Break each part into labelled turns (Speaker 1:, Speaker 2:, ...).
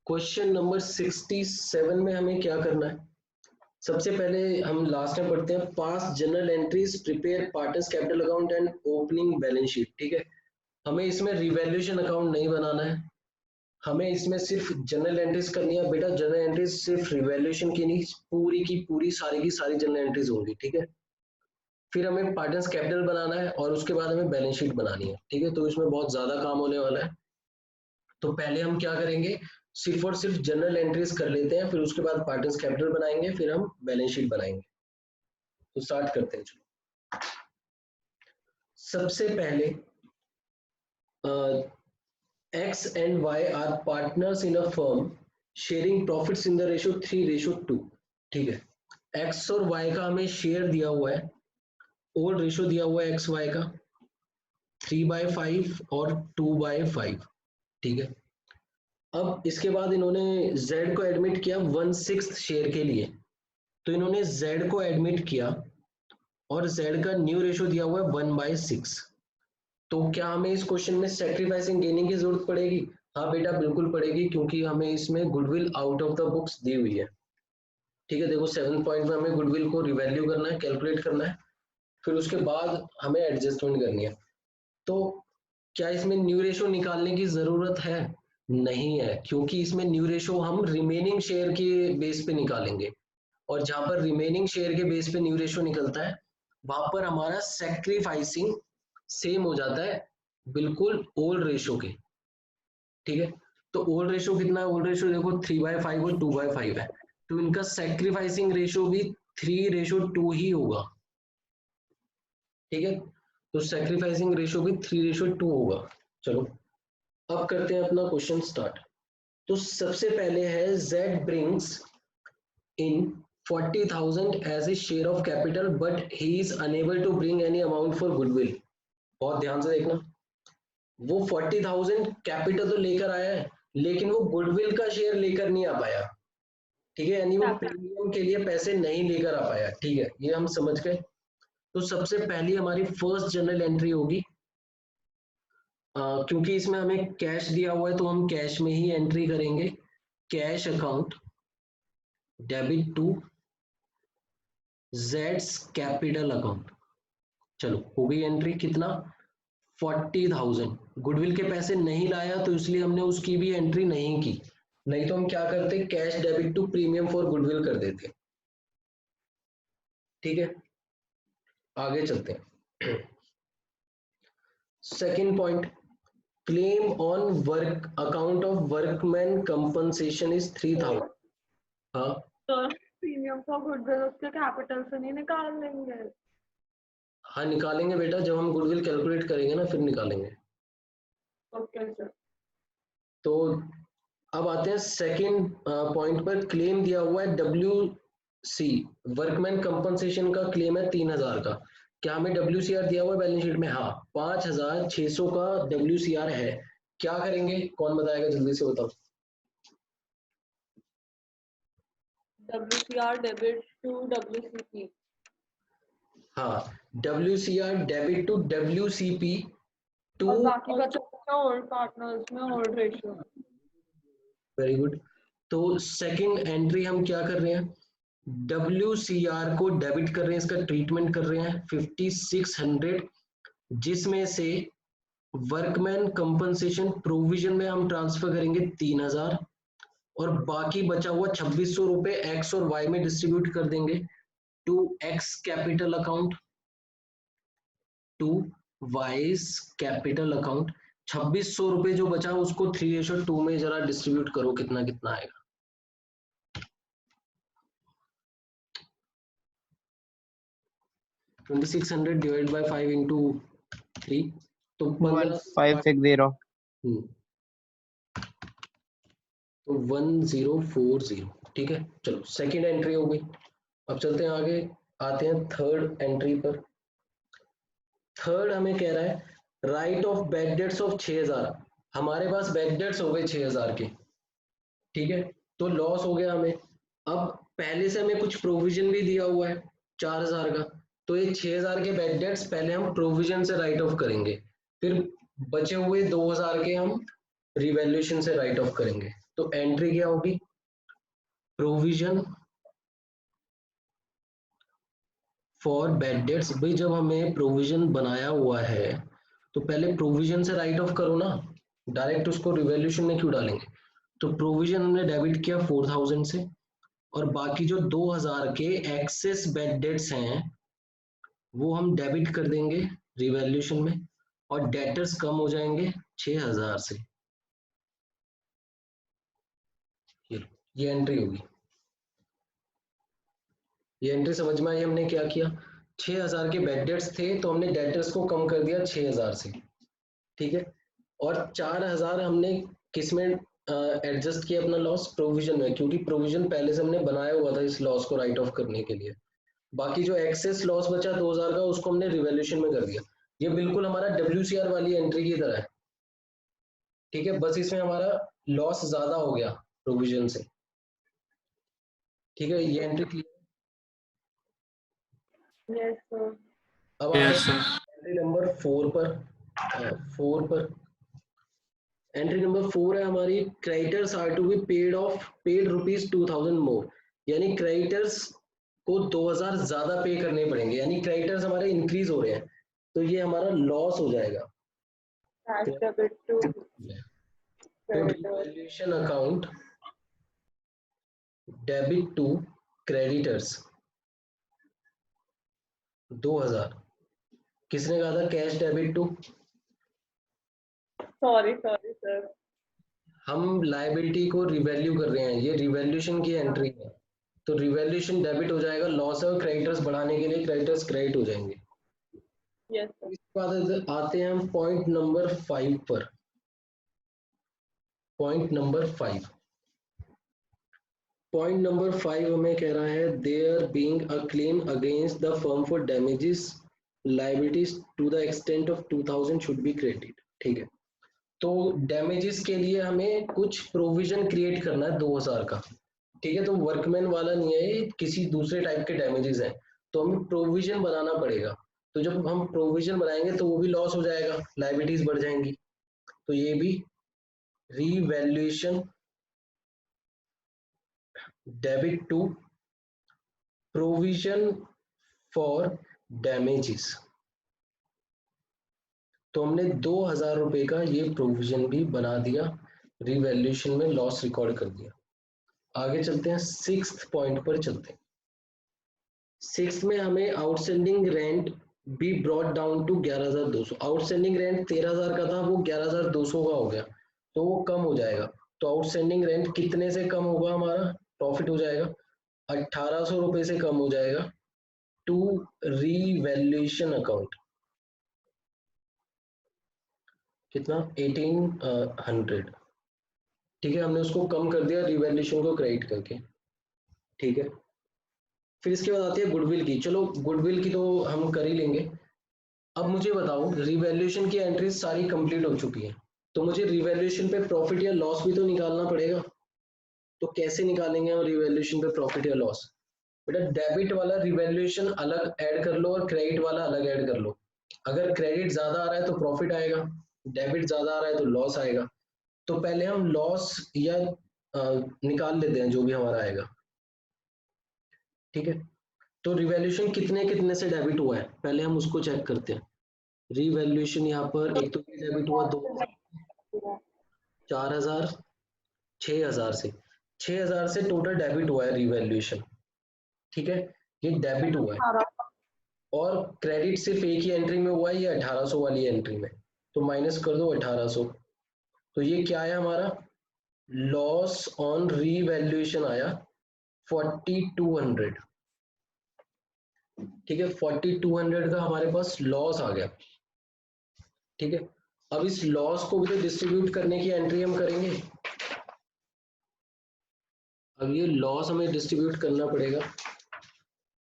Speaker 1: Question number 67 में हमें क्या करना है? सबसे पहले हम लास्ट में पढ़ते हैं पास general entries, prepare partners capital account and opening balance sheet. ठीक है, हमें इसमें रिवैल्यूएशन अकाउंट नहीं बनाना है, हमें इसमें सिर्फ जनरल एंट्रीज करनी है। बेटा जनरल एंट्रीज सिर्फ रिवैल्यूएशन की नहीं, पूरी की पूरी सारी की सारी जनरल एंट्रीज होंगी। ठीक है, फिर हमें पार्टनर्स कैपिटल बनाना है और उसके बाद हमें बैलेंस शीट बनानी है। ठीक है, तो इसमें बहुत ज्यादा काम होने वाला है। तो पहले हम क्या करेंगे, सिर्फ और सिर्फ जनरल एंट्रीज कर लेते हैं, फिर उसके बाद पार्टनर्स कैपिटल बनाएंगे, फिर हम बैलेंस शीट बनाएंगे। तो स्टार्ट करते हैं। चलो, सबसे पहले x and y are partners in a firm sharing profits in the ratio 3:2। ठीक है, एक्स और वाई का हमें शेयर दिया हुआ है, ओल्ड रेशियो दिया हुआ है एक्स वाई का 3/5 और 2/5। ठीक है, अब इसके बाद इन्होंने z को एडमिट किया 1/6 शेयर के लिए, तो इन्होंने z को एडमिट किया और z का न्यू रेशियो दिया हुआ है 1/6। तो क्या हमें इस क्वेश्चन में सैक्रिफाइसिंग गेनिंग की जरूरत पड़ेगी? हाँ बेटा बिल्कुल पड़ेगी, क्योंकि हमें इसमें goodwill out of the books दी हुई है। ठीक है, देखो 7 पॉइंट में हमें गुडविल को रिवैल्यू करना है, कैलकुलेट करना है, फिर उसके बाद हमें एडजस्टमेंट करनी है। तो क्या इसमें न्यू रेशो निकालने की जरूरत है? नहीं है, क्योंकि इसमें न्यू रेशो हम रिमेनिंग शेयर के बेस पे निकालेंगे, और जहां पर रिमेनिंग शेयर के बेस पे न्यू रेशो निकलता है वहां पर हमारा सैक्रिफाइसिंग सेम हो जाता है बिल्कुल ओल्ड रेशो के। ठीक है, तो ओल्ड रेशो कितना है? ओल्ड रेशो देखो 3/5 और 2/5 है, तो इनका सैक्रिफाइसिंग रेशो भी 3:2 ही होगा। ठीक है, तो सैक्रिफाइसिंग रेशो भी 3:2 होगा। चलो, अब करते हैं अपना क्वेश्चन स्टार्ट। तो सबसे पहले है Z brings in 40,000 as a share of capital but he is unable to bring any amount for goodwill। बहुत ध्यान से देखना, वो 40,000 कैपिटल तो लेकर आया है, लेकिन वो गुडविल का शेयर लेकर नहीं आ पाया। ठीक है, यानी वो प्रीमियम के लिए पैसे नहीं लेकर आ पाया। ठीक है, ये हम समझ गए। तो सबसे पहली हमारी फर्स्ट जनरल एंट्री होगी, क्योंकि इसमें हमें कैश दिया हुआ है तो हम कैश में ही एंट्री करेंगे। कैश अकाउंट डेबिट टू जेड्स कैपिटल अकाउंट। चलो हो गई एंट्री, कितना? 40,000। गुडविल के पैसे नहीं लाया तो इसलिए हमने उसकी भी एंट्री नहीं की, नहीं तो हम क्या करते, cash debit to premium for goodwill कर देते। ठीक है, आगे चलते हैं। Second point, claim on work account of workman compensation is 3,000। हाँ,
Speaker 2: तो प्रीमियम फॉर गुडविल उसके कैपिटल से नहीं निकाल लेंगे?
Speaker 1: हाँ निकालेंगे बेटा, जब हम गुडविल कैलकुलेट करेंगे ना फिर निकालेंगे।
Speaker 2: Okay sir.
Speaker 1: तो अब आते हैं सेकंड पॉइंट पर। क्लेम दिया हुआ है WC वर्कमैन कंपनसेशन का क्लेम है 3,000 का। क्या हमें WCR दिया हुआ है बैलेंस शीट में? हाँ, 5,600 का WCR है। क्या करेंगे, कौन बताएगा, जल्दी से बताओ।
Speaker 2: WCR debit to WCP।
Speaker 1: हाँ, WCR debit to WCP to,
Speaker 2: और बाकी बचा ओल्ड पार्टनर्स में ओल्ड रेशियो।
Speaker 1: Very good. तो सेकंड एंट्री हम क्या कर रहे हैं, WCR को डेबिट कर रहे हैं, इसका ट्रीटमेंट कर रहे हैं 5,600, जिसमें से वर्कमैन कंपनसेशन प्रोविजन में हम ट्रांसफर करेंगे 3,000, और बाकी बचा हुआ 2,600 रुपए एक्स और वाई में डिस्ट्रीब्यूट कर देंगे to x capital account, to Y's capital account. 2,600 रुपए जो बचा उसको 3:2 में जरा डिस्ट्रीब्यूट करो, कितना कितना आएगा। $2,600 डिवाइड बाय 5 इंटू 3, तो
Speaker 3: 1560।
Speaker 1: तो 1040। ठीक है, चलो सेकंड एंट्री हो गई। अब चलते हैं आगे, आते हैं थर्ड एंट्री पर। थर्ड हमें कह रहा है right off bad dates of 6,000। हमारे पास बैड डेट्स हो गए 6,000 के। ठीक है, तो लॉस हो गया हमें। अब पहले से हमें कुछ प्रोविजन भी दिया हुआ है 4,000 का, तो ये 6,000 के बैड डेट्स पहले हम प्रोविजन से राइट ऑफ करेंगे, फिर बचे हुए 2,000 के हम रिवैल्यूएशन से राइट ऑफ करेंगे। तो एंट्री क्या होगी, प्रोविजन फॉर बैड डेट्स। भाई जब हमें प्रोविजन बनाया हुआ है तो पहले प्रोविजन से राइट ऑफ करो ना, डायरेक्ट उसको रिवॉल्यूशन में क्यों डालेंगे। तो प्रोविजन हमने डेबिट किया 4000 से, और बाकी जो 2000 के एक्सेस बैड डेट्स हैं वो हम डेबिट कर देंगे रिवॉल्यूशन में, और डेटर्स कम हो जाएंगे 6000 से। ये एंट्री होगी। ये एंट्री समझ में आई हमने क्या किया, 6000 के बैड डेट्स थे तो हमने डेटर्स को कम कर दिया 6000 से, ठीक है। और 4000 हमने किस में एडजस्ट किया अपना लॉस, प्रोविजन में, क्योंकि प्रोविजन पहले से हमने बनाया हुआ था इस लॉस को राइट ऑफ करने के लिए। बाकी जो एक्सेस लॉस बचा 2000 का उसको हमने रिवॉल्यूशन में कर दिया। ये बिल्कुल हमारा WCR वाली एंट्री की तरह है, ठीक है, बस इसमें हमारा लॉस ज्यादा हो गया प्रोविजन से, ठीक है। ये एंट्री क्लियर।
Speaker 2: Yes sir.
Speaker 1: अब आते हैं एंट्री नंबर 4 पर। 4 पर एंट्री नंबर 4 है हमारी, creditors are to be paid ₹2000 more, यानी क्रेडिटर्स को 2000 ज्यादा पे करने पड़ेंगे, यानी क्रेडिटर्स हमारे इंक्रीज हो रहे हैं, तो ये हमारा लॉस हो जाएगा।
Speaker 2: कैश डेबिट टू
Speaker 1: तो revaluation account debit to creditors 2000, किसने कहा था cash debit to,
Speaker 2: sorry sir.
Speaker 1: हम लायबिलिटी को रिवैल्यू कर रहे हैं, ये रिवैल्यूएशन की एंट्री है, तो रिवैल्यूएशन डेबिट हो जाएगा, लॉस है, और क्रेडिटर्स बढ़ाने के लिए क्रेडिटर्स क्रेडिट हो जाएंगे।
Speaker 2: Yes sir.
Speaker 1: इसके बाद आते हैं हम पॉइंट नंबर 5 पर। पॉइंट नंबर 5, पॉइंट नंबर 5 हमें कह रहा है there being a claim against the firm for damages liabilities to the extent of 2000 should be credited, ठीक है। तो डैमेजेस के लिए हमें कुछ प्रोविजन क्रिएट करना है 2000 का, ठीक है। तो वर्कमैन वाला नहीं है, ये किसी दूसरे टाइप के डैमेजेस हैं, तो हमें प्रोविजन बनाना पड़ेगा। तो जब हम प्रोविजन बनाएंगे तो वो भी लॉस हो जाएगा, लायबिलिटीज बढ़ जाएंगी, तो ये भी revaluation debit to provision for damages. तो हमने 2000 रुपए का ये प्रोविजन भी बना दिया, रिवैल्यूएशन में लॉस रिकॉर्ड कर दिया। आगे चलते हैं, 6th पॉइंट पर चलते हैं। 6th में हमें outstanding rent be brought down to 11200। Outstanding rent 13000 का था, वो 11200 का हो गया, तो वो कम हो जाएगा। तो आउटस्टैंडिंग रेंट कितने से कम होगा, हमारा प्रॉफिट हो जाएगा 1800 रुपए से कम हो जाएगा टू रिवैल्यूएशन अकाउंट, कितना 1800, ठीक है। हमने उसको कम कर दिया रिवैल्यूएशन को क्रेडिट करके, ठीक है। फिर इसके बाद आती है गुडविल की। चलो गुडविल की तो हम कर ही लेंगे। अब मुझे बताओ, रिवैल्यूएशन की एंट्रीज सारी कंप्लीट हो चुकी हैं, तो मुझे रिवैल्यूएशन पे प्रॉफिट या लॉस भी तो निकालना पड़ेगा। तो कैसे निकालेंगे हम रिवैल्यूएशन पे प्रॉफिट या लॉस, बेटा डेबिट वाला रिवैल्यूएशन अलग ऐड कर लो और क्रेडिट वाला अलग ऐड कर लो। अगर क्रेडिट ज्यादा आ रहा है तो प्रॉफिट आएगा, डेबिट ज्यादा आ रहा है तो लॉस आएगा। तो पहले हम लॉस या निकाल लेते हैं जो भी हमारा आएगा, ठीक है। तो रिवैल्यूएशन कितने कितने से डेबिट हुआ है, पहले हम उसको चेक करते हैं। रिवैल्यूएशन यहाँ पर एक तो डेबिट हुआ 4000, 6000 से, 6000 से टोटल डेबिट हुआ है रिवैल्यूएशन, ठीक है, ये डेबिट हुआ है। और क्रेडिट सिर्फ एक ही एंट्री में हुआ है, ये 1800 वाली एंट्री में, तो माइनस कर दो 1800। तो ये क्या है हमारा, लॉस ऑन रीवैल्यूएशन आया 4200, ठीक है। 4200 का हमारे पास लॉस आ गया, ठीक है। अब इस लॉस को भी तो डिस्ट्रीब्यूट करने की एंट्री हम करेंगे। अब ये लॉस हमें डिस्ट्रीब्यूट करना पड़ेगा,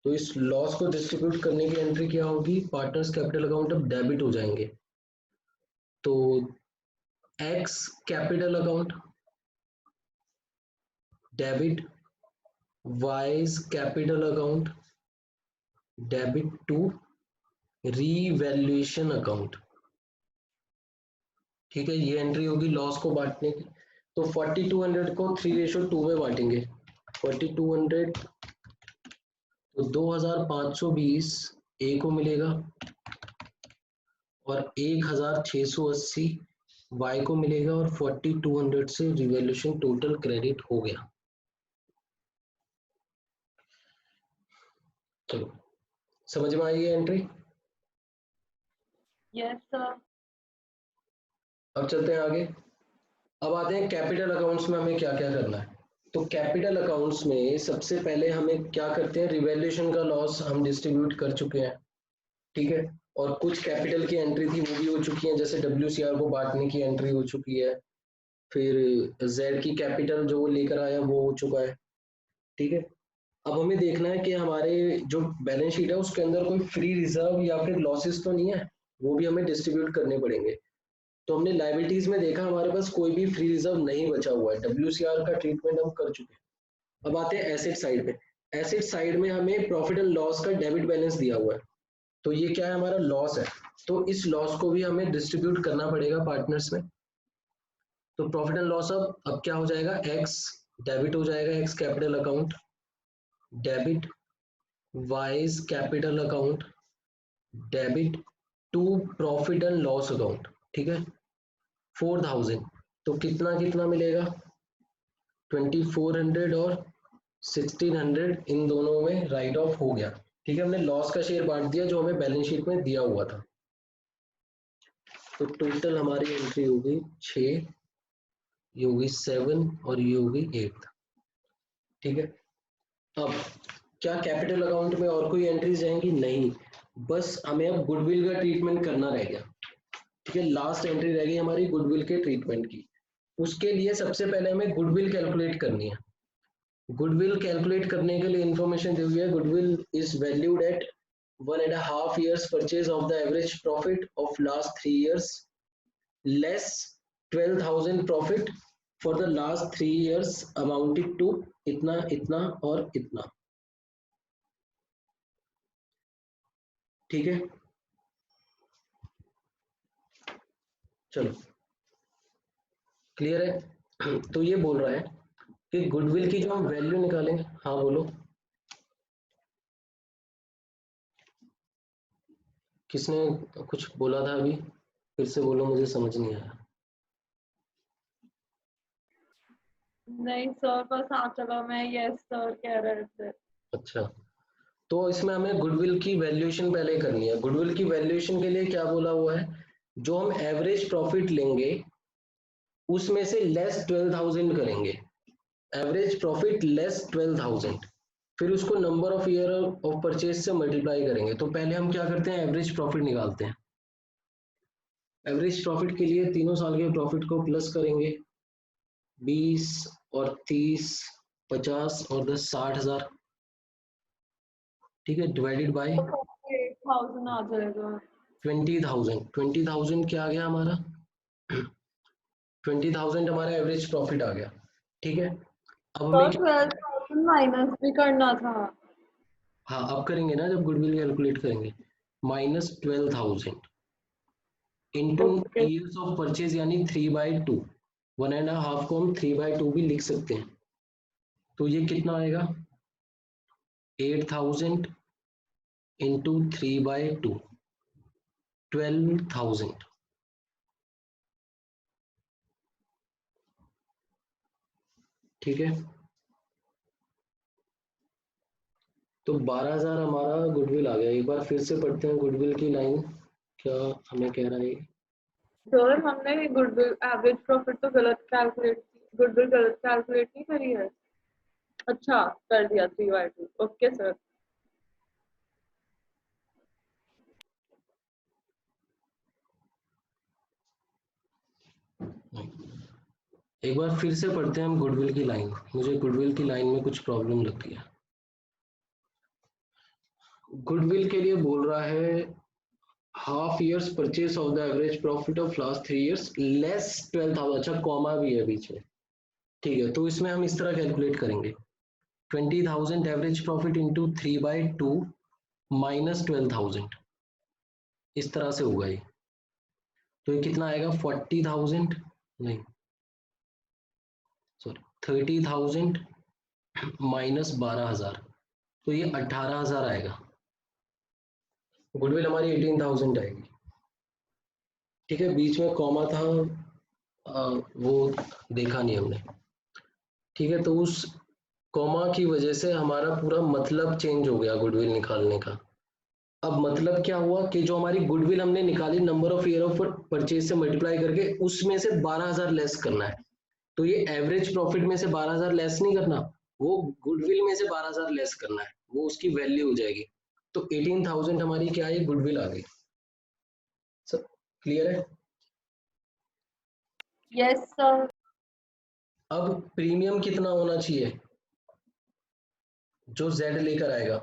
Speaker 1: तो इस लॉस को डिस्ट्रीब्यूट करने की एंट्री क्या होगी, पार्टनर्स कैपिटल अकाउंट अब डेबिट हो जाएंगे। तो x capital account debit, Y's capital account debit to revaluation account, ठीक है। ये एंट्री होगी लॉस को बांटने की। तो 4200 को 3:2 में बांटेंगे। 4200 तो 2520 ए को मिलेगा और 1680 वाई को मिलेगा और 4200 से रिवॉल्यूशन टोटल क्रेडिट हो गया। चलो समझ में आई है एंट्री।
Speaker 2: Yes sir.
Speaker 1: अब चलते हैं आगे। अब आते हैं कैपिटल अकाउंट्स में हमें क्या क्या करना है। तो कैपिटल अकाउंट्स में सबसे पहले हमें क्या करते हैं, रिवैल्यूएशन का लॉस हम डिस्ट्रीब्यूट कर चुके हैं, ठीक है। और कुछ कैपिटल की एंट्री थी वो भी हो चुकी है, जैसे WCR को बांटने की एंट्री हो चुकी है, फिर जेड की कैपिटल जो वो लेकर आया वो हो चुका है, ठीक है। अब हमें देखना है कि हमारे जो बैलेंस शीट है उसके अंदर कोई फ्री रिजर्व या फिर लॉसेस तो नहीं है, वो भी हमें डिस्ट्रीब्यूट करने पड़ेंगे। तो हमने लाइबिलिटीज में देखा हमारे पास कोई भी फ्री रिजर्व नहीं बचा हुआ है, WCR का ट्रीटमेंट हम कर चुके हैं। अब आते हैं एसेट साइड पे। एसेट साइड में हमें प्रॉफिट एंड लॉस का डेबिट बैलेंस दिया हुआ है, तो ये क्या है, हमारा लॉस है। तो इस लॉस को भी हमें डिस्ट्रीब्यूट करना पड़ेगा पार्टनर्स में। तो प्रॉफिट एंड लॉस अब क्या हो जाएगा, एक्स डेबिट हो जाएगा, x capital account debit Y's capital account debit to profit and loss account, ठीक है। 4000 तो कितना कितना मिलेगा, 2400 और 1600 इन दोनों में राइट ऑफ हो गया, ठीक है। हमने लॉस का शेयर बांट दिया जो हमें बैलेंस शीट में दिया हुआ था। तो टोटल हमारी एंट्री होगी 6, ये होगी 7 और ये होगी 8, ठीक है। अब क्या कैपिटल अकाउंट में और कोई एंट्रीज जाएंगी, नहीं, बस हमें अब गुडविल का ट्रीटमेंट करना रह गया, ठीक है। लास्ट एंट्री रह गई हमारी गुडविल के ट्रीटमेंट की। उसके लिए सबसे पहले हमें गुडविल कैलकुलेट करनी है। गुडविल कैलकुलेट करने के लिए इंफॉर्मेशन दी हुई है, goodwill is valued at 1.5 years purchase of the average profit of last 3 years less 12,000 profit for the last 3 years amounted to इतना इतना और इतना, ठीक है। चलो क्लियर है। तो ये बोल रहा है कि गुडविल की जो हम वैल्यू निकालेंगे, हाँ बोलो किसने कुछ बोला था अभी, फिर से बोलो, मुझे समझ नहीं आया।
Speaker 2: नहीं सर, बस हाँ चलो मैं यस सर कह रहे थे।
Speaker 1: अच्छा, तो इसमें हमें गुडविल की वैल्यूएशन पहले करनी है। गुडविल की वैल्यूएशन के लिए क्या बोला हुआ है, जो हम एवरेज प्रॉफिट लेंगे उसमें से लेस 12,000 करेंगे, एवरेज प्रॉफिट लेस 12,000, फिर उसको number of year of purchase से मल्टीप्लाई करेंगे। तो पहले हम क्या करते हैं, एवरेज प्रॉफिट निकालते हैं। एवरेज प्रॉफिट के लिए तीनों साल के प्रॉफिट को प्लस करेंगे, 20 और 30, 50 और 10, 60,000, ठीक है, डिवाइडेड बाय
Speaker 2: 8,000 आ जाएगा।
Speaker 1: 20,000। 20,000 क्या आ गया हमारा, 20,000 हमारा एवरेज प्रॉफिट आ गया, ठीक है। अब
Speaker 2: तो
Speaker 1: हमें
Speaker 2: 12,000 माइनस भी करना था।
Speaker 1: हाँ अब करेंगे ना जब गुडविल कैलकुलेट करेंगे, -12,000 into
Speaker 2: okay.
Speaker 1: Years of purchase यानी 3/2, 1.5 को हम 3/2 भी लिख सकते हैं। तो ये कितना आएगा, 8,000 इंटू 3/2, 12,000, ठीक है। तो 12,000 हमारा गुडविल आ गया। एक बार फिर से पढ़ते हैं गुडविल की लाइन, क्या हमें कह रहा है।
Speaker 2: सर हमने गुडविल एवरेज प्रॉफिट तो गलत कैलकुलेट, गुडविल गलत कैलकुलेट नहीं करी है। अच्छा कर दिया 3/2। Okay sir.
Speaker 1: एक बार फिर से पढ़ते हैं हम गुडविल की लाइन, मुझे गुडविल की लाइन में कुछ प्रॉब्लम लगती है। गुडविल के लिए बोल रहा है half years purchase of the average profit of last 3 years less 12,000, अच्छा कॉमा भी है बीच में, ठीक है। तो इसमें हम इस तरह कैलकुलेट करेंगे, 20,000 एवरेज प्रॉफिट इंटू 3/2 माइनस 12,000, इस तरह से होगा ये। तो ये कितना आएगा, 40,000 नहीं 30,000 माइनस 12,000, तो ये 18,000 आएगा। गुडविल हमारी 18,000 आएगी। ठीक है, बीच में कॉमा था, वो देखा नहीं हमने। ठीक है, तो उस कॉमा की वजह से हमारा पूरा मतलब चेंज हो गया गुडविल निकालने का। अब मतलब क्या हुआ कि जो हमारी गुडविल हमने निकाली number of year of purchase से मल्टीप्लाई करके, उसमें से 12,000 लेस करना है। तो ये एवरेज प्रॉफिट में से 12,000 लेस नहीं करना, वो गुडविल में से 12,000 लेस करना है, वो उसकी वैल्यू हो जाएगी। तो 18,000 हमारी क्या है, गुडविल आ गई। सब क्लियर है?
Speaker 2: Yes sir.
Speaker 1: अब प्रीमियम कितना होना चाहिए, जो जेड लेकर आएगा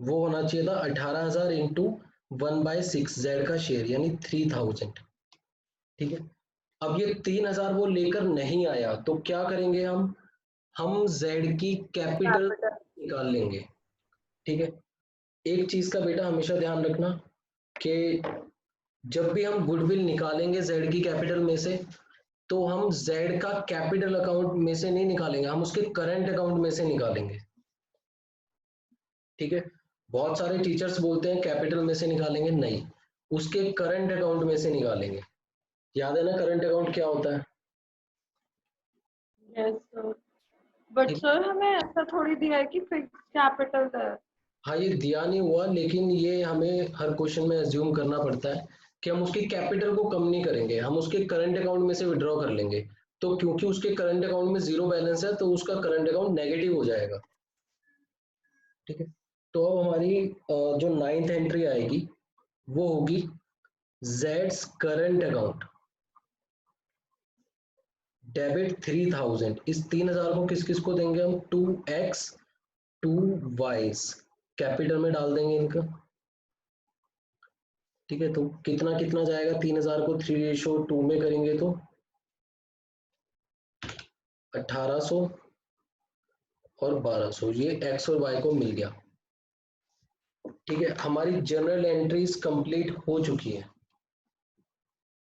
Speaker 1: वो होना चाहिए था 18,000 इंटू 1/6 जेड का शेयर, यानी 3,000। ठीक है, अब ये 3,000 वो लेकर नहीं आया, तो क्या करेंगे हम जेड की कैपिटल
Speaker 2: कैपिटल।
Speaker 1: निकाल लेंगे। ठीक है, एक चीज का बेटा हमेशा ध्यान रखना कि जब भी हम गुडविल निकालेंगे जेड की कैपिटल में से, तो हम जेड का कैपिटल अकाउंट में से नहीं निकालेंगे, हम उसके करंट अकाउंट में से निकालेंगे। ठीक है, बहुत सारे टीचर्स बोलते हैं कैपिटल में से निकालेंगे, नहीं, उसके करंट अकाउंट में से निकालेंगे। याद है ना करंट अकाउंट क्या होता है?
Speaker 2: यस सर, बट
Speaker 1: ठीक,
Speaker 2: सर हमें ऐसा थोड़ी दिया है कि फिक्स कैपिटल है।
Speaker 1: हाँ ये दिया नहीं हुआ, लेकिन ये हमें हर क्वेश्चन में अज्यूम करना पड़ता है कि हम उसकी कैपिटल को कम नहीं करेंगे, हम उसके करंट अकाउंट में से विड्रॉ कर लेंगे। तो क्योंकि उसके करंट अकाउंट में जीरो बैलेंस है, तो उसका करंट अकाउंट नेगेटिव हो जाएगा। ठीक है, तो अब हमारी जो 9th एंट्री आएगी वो होगी जेड्स करंट अकाउंट डेबिट 3,000। इस 3,000 को किस किस को देंगे हम, 2x 2y कैपिटल में डाल देंगे इनका। ठीक है, तो कितना कितना जाएगा, 3,000 को 3:2 में करेंगे तो 1,800 और 1,200, ये x और y को मिल गया। ठीक है, हमारी जनरल एंट्रीज कंप्लीट हो चुकी है।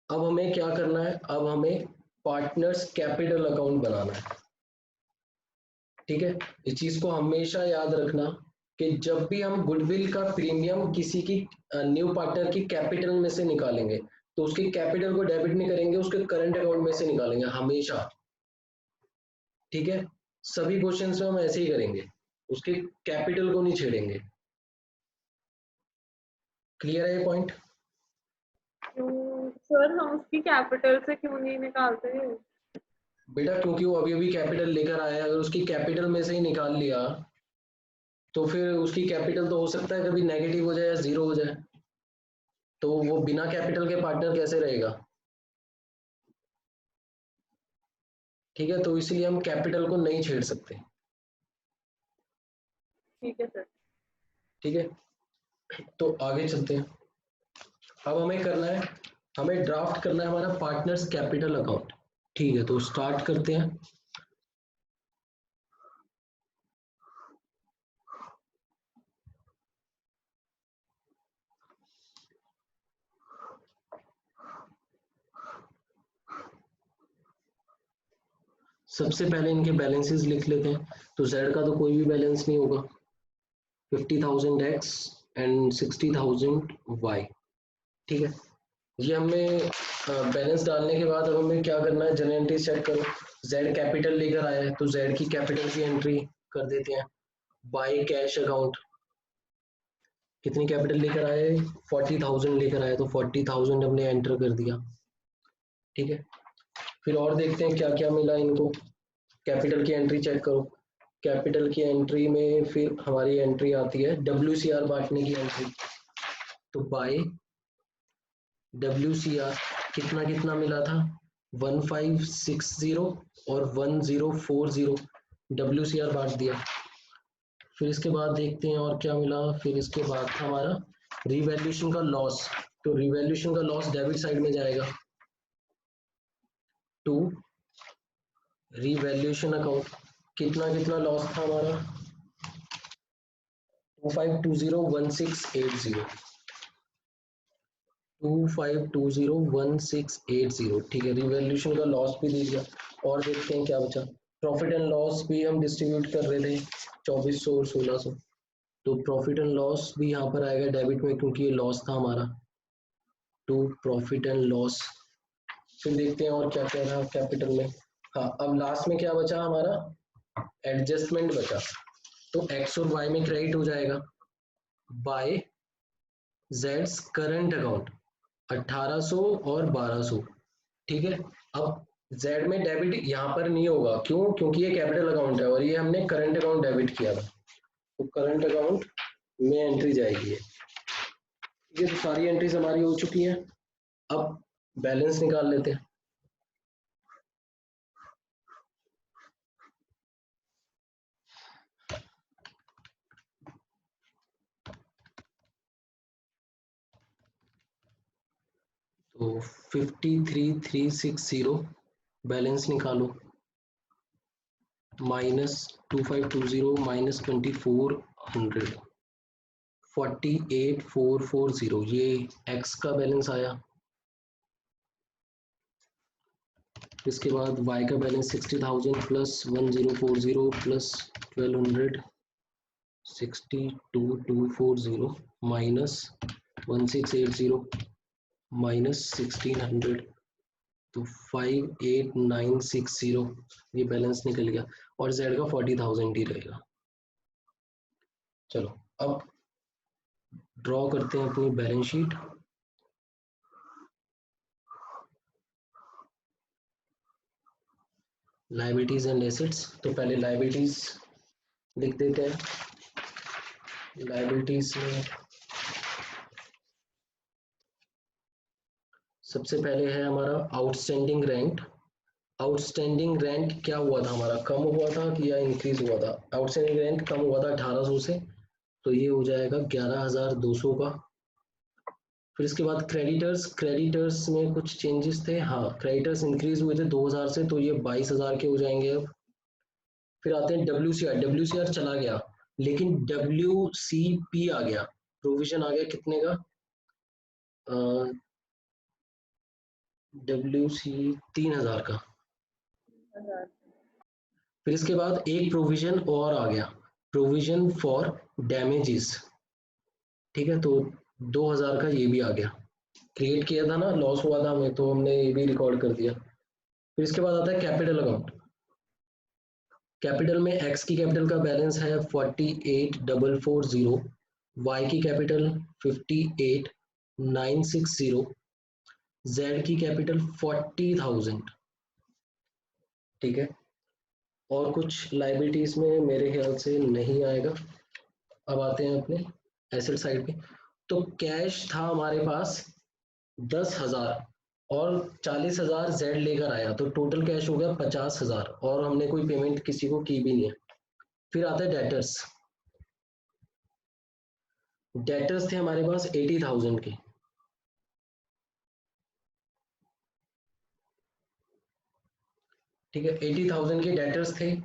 Speaker 1: अब हमें क्या करना है, अब हमें पार्टनर्स कैपिटल अकाउंट बनाना है। ठीक है, इस चीज को हमेशा याद रखना कि जब भी हम गुडविल का प्रीमियम किसी की न्यू पार्टनर की कैपिटल में से निकालेंगे, तो उसके कैपिटल को डेबिट नहीं करेंगे, उसके करंट अकाउंट में से निकालेंगे हमेशा। ठीक है, सभी क्वेश्चंस में हम ऐसे ही करेंगे, उसके कैपिटल को नहीं छेड़ेंगे। क्लियर है ये पॉइंट?
Speaker 2: क्यों सर, हम उसकी कैपिटल से क्यों नहीं निकालते?
Speaker 1: बेटा क्योंकि वो अभी अभी कैपिटल लेकर आया है, अगर उसकी कैपिटल में से ही निकाल लिया तो फिर उसकी कैपिटल तो हो सकता है कभी नेगेटिव हो जाए या जीरो हो जाए, तो वो बिना कैपिटल के पार्टनर कैसे रहेगा? ठीक है, तो इसलिए हम कैपिटल को नहीं छेड़ सकते।
Speaker 2: ठीक है सर।
Speaker 1: ठीक है, तो आगे चलते हैं। अब हमें करना है, हमें ड्राफ्ट करना है हमारा पार्टनर्स कैपिटल अकाउंट। ठीक है, तो स्टार्ट करते हैं। सबसे पहले इनके बैलेंसेस लिख लेते हैं। तो जेड का तो कोई भी बैलेंस नहीं होगा, 50,000 एक्स एंड 60,000 वाई। ठीक है, ये हमें बैलेंस डालने के बाद अब हमें क्या करना है, जनरल एंट्री चेक करो। जेड कैपिटल लेकर आया है, तो जेड की कैपिटल की एंट्री कर देते हैं। बाई कैश अकाउंट, कितनी कैपिटल लेकर आए, 40,000 लेकर आए, तो 40,000 हमने एंटर कर दिया। ठीक है, फिर और देखते हैं क्या क्या मिला इनको। कैपिटल की एंट्री चेक करो, कैपिटल की एंट्री में फिर हमारी एंट्री आती है WCR बांटने की एंट्री। तो बाय WCR कितना कितना मिला था, 1560 और 1040, WCR बांट दिया। फिर इसके बाद देखते हैं और क्या मिला। फिर इसके बाद हमारा रिवैल्यूएशन का लॉस, तो रिवैल्यूएशन का लॉस डेबिट साइड में जाएगा टू रिवैल्यूएशन अकाउंट। कितना कितना लॉस था हमारा, 25201680, 25201680। ठीक है, रिवैल्यूएशन का लॉस भी दे दिया। और देखते हैं क्या बचा, प्रॉफिट एंड लॉस भी हम डिस्ट्रीब्यूट कर रहे थे 2400 और 1600, तो प्रॉफिट एंड लॉस भी यहाँ पर आएगा डेबिट में क्योंकि ये लॉस था हमारा, टू प्रॉफिट एंड लॉस। फिर देखते हैं और क्या क्या रहा कैपिटल में। हाँ, अब लास्ट में क्या बचा हमारा, एडजस्टमेंट बचा, तो एक्स और वाई में क्रेडिट हो जाएगा बाय जेड्स करंट अकाउंट 1800 और 1200, ठीक है। अब जेड में डेबिट यहाँ पर नहीं होगा, क्यों, क्योंकि ये कैपिटल अकाउंट है और ये हमने करंट अकाउंट डेबिट किया था, तो करंट अकाउंट में एंट्री जाएगी ये तो सारी एंट्रीज हमारी हो चुकी हैं। अब बैलेंस निकाल लेते हैं। तो 53,360 बैलेंस निकालो, -2520 -2400 48,440, ये एक्स का बैलेंस आया। इसके बाद वाई का balance 60,000 plus 1040 plus 1200 62,240 minus 1680 minus 1600, तो 58,960 ये बैलेंस निकल गया और जेड का 40,000 ही रहेगा। चलो अब ड्रॉ करते हैं अपनी balance sheet. Liabilities and assets, तो पहले लायबिलिटीज लिख देते हैं। लायबिलिटीज में सबसे पहले है हमारा आउटस्टैंडिंग रेंट। आउटस्टैंडिंग रेंट क्या हुआ था हमारा, कम हुआ था कि या इंक्रीज हुआ था? आउटस्टैंडिंग रेंट कम हुआ था 1800 से, तो ये हो जाएगा 11,200 का। फिर इसके बाद क्रेडिटर्स, क्रेडिटर्स में कुछ चेंजेस थे, हाँ क्रेडिटर्स इंक्रीज हुए थे 2000 से, तो ये 22,000 के हो जाएंगे अब। फिर आते हैं WCR, WCR चला गया लेकिन WCP आ गया, प्रोविजन आ गया कितने का, WC 3,000 का। फिर इसके बाद एक प्रोविजन और आ गया, प्रोविजन फॉर डैमेजेस, ठीक है, तो 2,000 का ये भी आ गया, क्रिएट किया था ना, लॉस हुआ था हमें तो हमने ये भी रिकॉर्ड कर दिया। फिर इसके बाद आता है कैपिटल अकाउंट। कैपिटल में एक्स की कैपिटल का बैलेंस है 48,440, वाई की कैपिटल 58,960, जेड की कैपिटल 40,000, ठीक है। और कुछ लाइबिलिटीज में मेरे ख्याल से नहीं आएगा। अब आते हैं अपने एसेट साइड पे, तो कैश था हमारे पास 10,000 और 40,000 जेड लेकर आया, तो टोटल कैश हो गया 50,000 और हमने कोई पेमेंट किसी को की भी नहीं है। फिर आता है डेटर्स, डेटर्स थे हमारे पास 80,000 के, ठीक है, 80,000 के डेटर्स थे।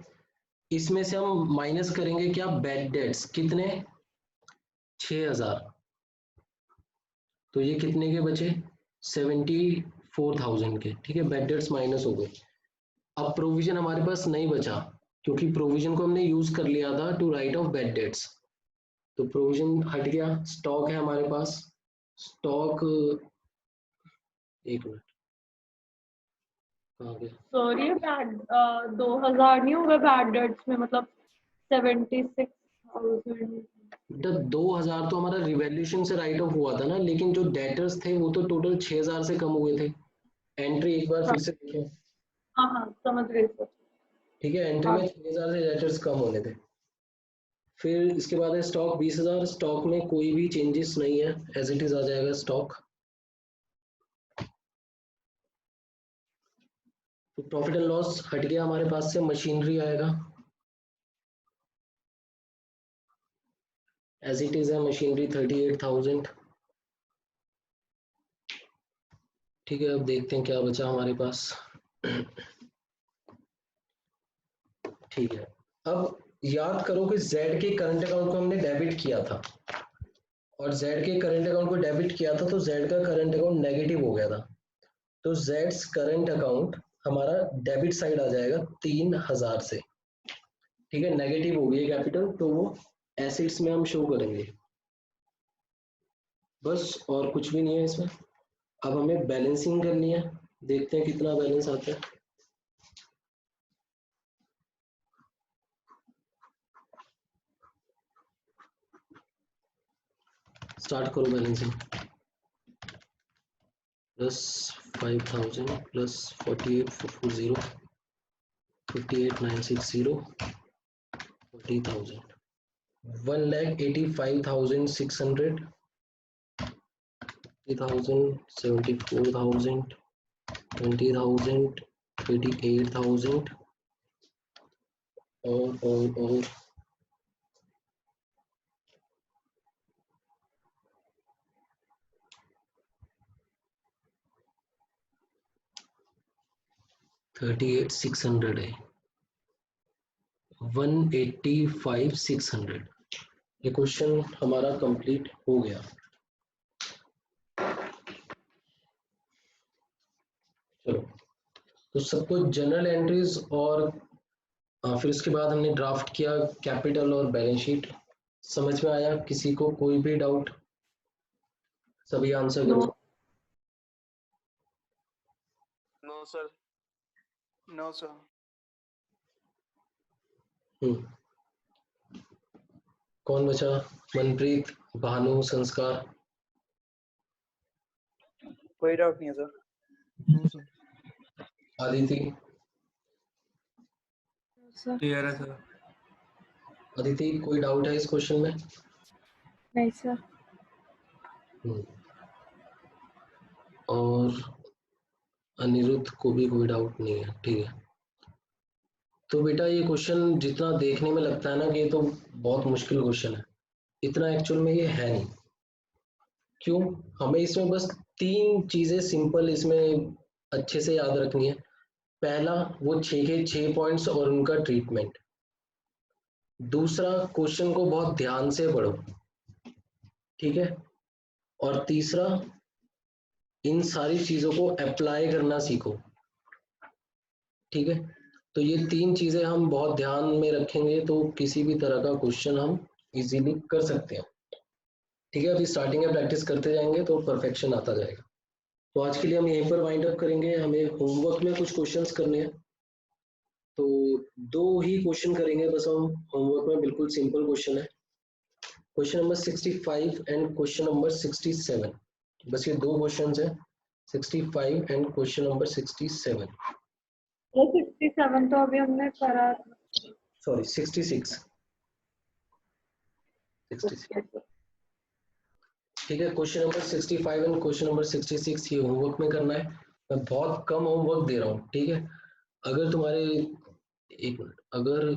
Speaker 1: इसमें से हम माइनस करेंगे क्या, बैड डेट्स, कितने, 6,000, तो ये कितने के बचे, 74,000 के, ठीक है, बैड डेट्स माइनस हो गए। अब प्रोविजन हमारे पास नहीं बचा क्योंकि प्रोविजन को हमने यूज कर लिया था to write off bad debts, तो प्रोविजन हट गया। स्टॉक है हमारे पास, स्टॉक, एक मिनट कहाँ गया,
Speaker 2: सॉरी बैड 2000 नहीं होगा बैड डेट्स में, मतलब 76,000।
Speaker 1: बेटा 2,000 तो हमारा रिवैल्यूएशन से राइट ऑफ हुआ था ना, लेकिन जो डेटर्स थे वो तो टोटल 6,000 से कम हुए थे। एंट्री एक बार
Speaker 2: हाँ
Speaker 1: फिर से देखें,
Speaker 2: हाँ हाँ, समझ गई सर।
Speaker 1: ठीक है, एंट्री
Speaker 2: हाँ
Speaker 1: में 6,000 से डेटर्स कम होने थे। फिर इसके बाद है स्टॉक 20,000, स्टॉक में कोई भी चेंजेस नहीं है, एज इट इज आ जाएगा स्टॉक। तो प्रॉफिट एंड लॉस हट गया हमारे पास से, मशीनरी आएगा एज इट इज है, मशीनरी 38,000, ठीक है। अब देखते हैं क्या बचा हमारे पास, ठीक है। अब याद करो कि जेड के करंट अकाउंट को हमने डेबिट किया था और जेड के करंट अकाउंट को डेबिट किया था तो जेड का करंट अकाउंट नेगेटिव हो गया था, तो जेड्स करंट अकाउंट हमारा डेबिट साइड आ जाएगा 3000 से, ठीक है, नेगेटिव हो गई कैपिटल, तो वो एसिड्स में हम शो करेंगे, बस और कुछ भी नहीं है इसमें। अब हमें बैलेंसिंग करनी है, देखते हैं कितना बैलेंस आता है। स्टार्ट करो बैलेंसिंग। प्लस 5000 प्लस 48440 58960 40,000 1,85,600 50,000 74,000 20,000 28,000 और 38,600 है, 185,600। ये क्वेश्चन हमारा कंप्लीट हो गया। चलो, तो सबको जनरल एंट्रीज और फिर उसके बाद हमने ड्राफ्ट किया कैपिटल और बैलेंस शीट, समझ में आया? किसी को कोई भी डाउट? सभी आंसर करो।
Speaker 3: No sir. No sir.
Speaker 1: कौन बचा? मनप्रीत, भानु, संस्कार?
Speaker 3: कोई डाउट नहीं है sir. No sir.
Speaker 1: Aditi?
Speaker 4: Clear है सर।
Speaker 1: अदिति, कोई डाउट है इस क्वेश्चन में?
Speaker 2: नहीं सर।
Speaker 1: और अनिरुद्ध को भी कोई डाउट नहीं है, ठीक है। तो बेटा ये क्वेश्चन जितना देखने में लगता है ना कि ये तो बहुत मुश्किल क्वेश्चन है, इतना एक्चुअल में ये है नहीं। क्यों? हमें इसमें बस 3 चीजें सिंपल इसमें अच्छे से याद रखनी है। पहला, वो 6 के 6 पॉइंट्स और उनका ट्रीटमेंट। दूसरा, क्वेश्चन को बहुत ध्यान से पढ़ो, ठीक है। और तीसरा, इन सारी चीजों को अप्लाई करना सीखो, ठीक है। तो ये 3 चीजें हम बहुत ध्यान में रखेंगे तो किसी भी तरह का क्वेश्चन हम इजीली कर सकते हैं, ठीक है। अभी स्टार्टिंग में प्रैक्टिस करते जाएंगे तो परफेक्शन आता जाएगा। तो आज के लिए हम यहीं पर वाइंड अप करेंगे। हमें होमवर्क में कुछ क्वेश्चंस करने हैं, तो 2 ही क्वेश्चन करेंगे बस हम होमवर्क में, बिल्कुल सिंपल क्वेश्चन है। Question number 65 and question number 67, बस ये 2 क्वेश्चंस हैं, 65 एंड क्वेश्चन नंबर 67।
Speaker 2: 67 तो अभी हमने करा।
Speaker 1: सॉरी 66। ठीक है, question number 65 and question number 66 ये होमवर्क में करना है। मैं बहुत कम होमवर्क दे रहा हूँ, ठीक है। अगर तुम्हारे, एक मिनट, अगर